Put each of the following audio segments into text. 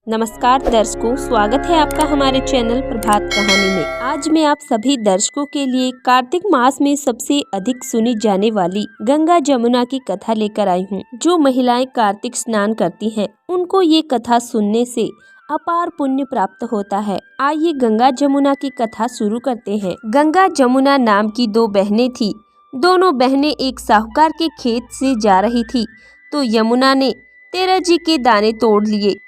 नमस्कार दर्शकों, स्वागत है आपका हमारे चैनल प्रभात कहानी में। आज मैं आप सभी दर्शकों के लिए कार्तिक मास में सबसे अधिक सुनी जाने वाली गंगा जमुना की कथा लेकर आई हूँ। जो महिलाएं कार्तिक स्नान करती हैं, उनको ये कथा सुनने से अपार पुण्य प्राप्त होता है। आइए गंगा जमुना की कथा शुरू करते हैं। गंगा जमुना नाम की दो बहनें थी। दोनों बहनें एक साहूकार के खेत से जा रही थी तो यमुना ने तेरह जी के दाने तोड़ लिए।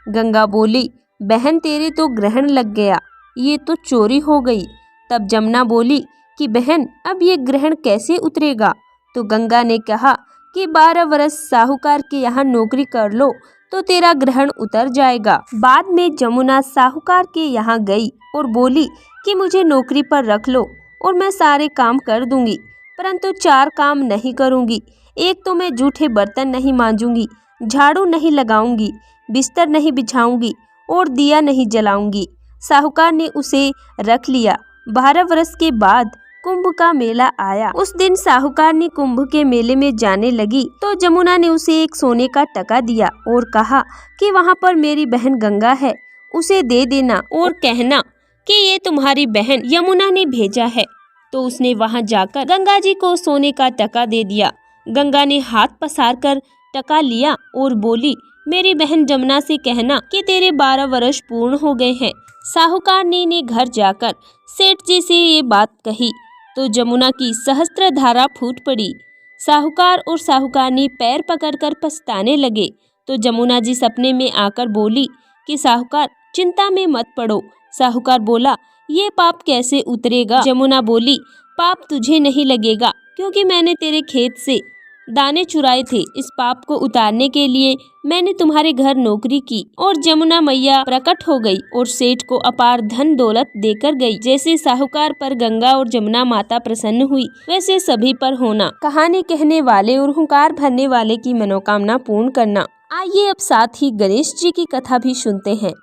गंगा बोली, बहन तेरे तो ग्रहण लग गया, ये तो चोरी हो गई। तब जमुना बोली कि बहन अब ये ग्रहण कैसे उतरेगा। तो गंगा ने कहा कि 12 वर्ष साहूकार के यहाँ नौकरी कर लो तो तेरा ग्रहण उतर जाएगा। बाद में जमुना साहूकार के यहाँ गई और बोली कि मुझे नौकरी पर रख लो और मैं सारे काम कर दूंगी, परंतु 4 काम नहीं करूंगी। एक तो मैं जूठे बर्तन नहीं मांजूंगी, झाड़ू नहीं लगाऊंगी, बिस्तर नहीं बिछाऊंगी और दिया नहीं जलाऊंगी। साहूकार ने उसे रख लिया। 12 वर्ष के बाद कुंभ का मेला आया। उस दिन साहूकार ने कुंभ के मेले में जाने लगी तो जमुना ने उसे एक सोने का टका दिया और कहा कि वहाँ पर मेरी बहन गंगा है, उसे दे देना और कहना कि ये तुम्हारी बहन यमुना ने भेजा है। तो उसने वहाँ जाकर गंगा जी को सोने का टका दे दिया। गंगा ने हाथ पसार कर टका लिया और बोली, मेरी बहन जमुना से कहना कि तेरे 12 वर्ष पूर्ण हो गए हैं। साहूकार ने घर जाकर सेठ जी से ये बात कही तो जमुना की सहस्त्र धारा फूट पड़ी। साहूकार और साहूकारनी पैर पकड़कर पछताने लगे तो जमुना जी सपने में आकर बोली कि साहूकार चिंता में मत पड़ो। साहूकार बोला, ये पाप कैसे उतरेगा। जमुना बोली, पाप तुझे नहीं लगेगा क्योंकि मैंने तेरे खेत से दाने चुराए थे। इस पाप को उतारने के लिए मैंने तुम्हारे घर नौकरी की। और जमुना मैया प्रकट हो गई और सेठ को अपार धन दौलत देकर गई। जैसे साहूकार पर गंगा और जमुना माता प्रसन्न हुई, वैसे सभी पर होना। कहानी कहने वाले और हुंकार भरने वाले की मनोकामना पूर्ण करना। आइए अब साथ ही गणेश जी की कथा भी सुनते हैं।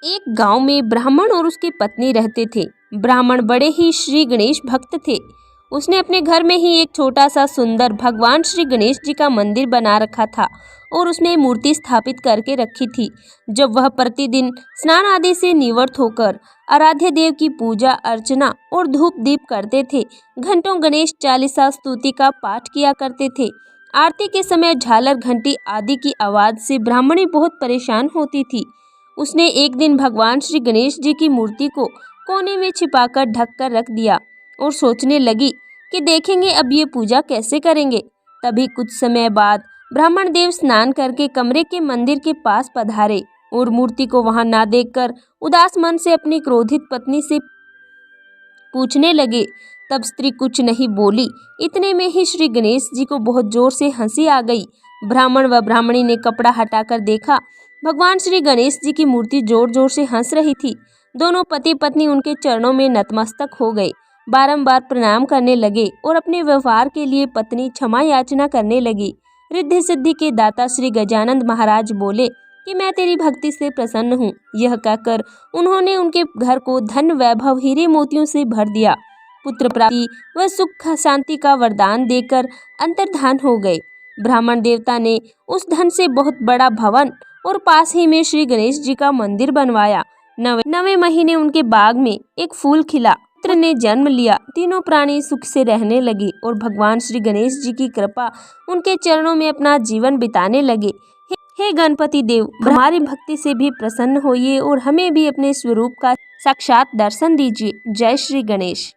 एक गाँव में ब्राह्मण और उसकी पत्नी रहते थे। ब्राह्मण बड़े ही श्री गणेश भक्त थे। उसने अपने घर में ही एक छोटा सा सुंदर भगवान श्री गणेश जी का मंदिर बना रखा था और उसमें मूर्ति स्थापित करके रखी थी। जब वह प्रतिदिन स्नान आदि से निवृत्त होकर आराध्य देव की पूजा अर्चना और धूप दीप करते थे, घंटों गणेश चालीसा स्तुति का पाठ किया करते थे। आरती के समय झालर घंटी आदि की आवाज से ब्राह्मणी बहुत परेशान होती थी। उसने एक दिन भगवान श्री गणेश जी की मूर्ति को कोने में छिपाकर ढक कर रख दिया और सोचने लगी कि देखेंगे अब ये पूजा कैसे करेंगे। तभी कुछ समय बाद ब्राह्मण देव स्नान करके कमरे के मंदिर के पास पधारे और मूर्ति को वहां ना देखकर उदास मन से अपनी क्रोधित पत्नी से पूछने लगे। तब स्त्री कुछ नहीं बोली। इतने में ही श्री गणेश जी को बहुत जोर से हंसी आ गई। ब्राह्मण व ब्राह्मणी ने कपड़ा हटाकर देखा, भगवान श्री गणेश जी की मूर्ति जोर जोर से हंस रही थी। दोनों पति पत्नी उनके चरणों में नतमस्तक हो गए, बारंबार प्रणाम करने लगे और अपने व्यवहार के लिए पत्नी क्षमा याचना करने लगी। रिद्धि सिद्धि के दाता श्री गजानंद महाराज बोले कि मैं तेरी भक्ति से प्रसन्न हूँ। यह कहकर उन्होंने उनके घर को धन वैभव हीरे मोतियों से भर दिया। पुत्र प्राप्ति व सुख शांति का वरदान देकर अंतर्धान हो गए। ब्राह्मण देवता ने उस धन से बहुत बड़ा भवन और पास ही में श्री गणेश जी का मंदिर बनवाया। 9वें महीने उनके बाग में एक फूल खिला, पुत्र ने जन्म लिया। तीनों प्राणी सुख से रहने लगे और भगवान श्री गणेश जी की कृपा उनके चरणों में अपना जीवन बिताने लगे। हे गणपति देव, हमारी भक्ति से भी प्रसन्न होइए और हमें भी अपने स्वरूप का साक्षात दर्शन दीजिए। जय श्री गणेश।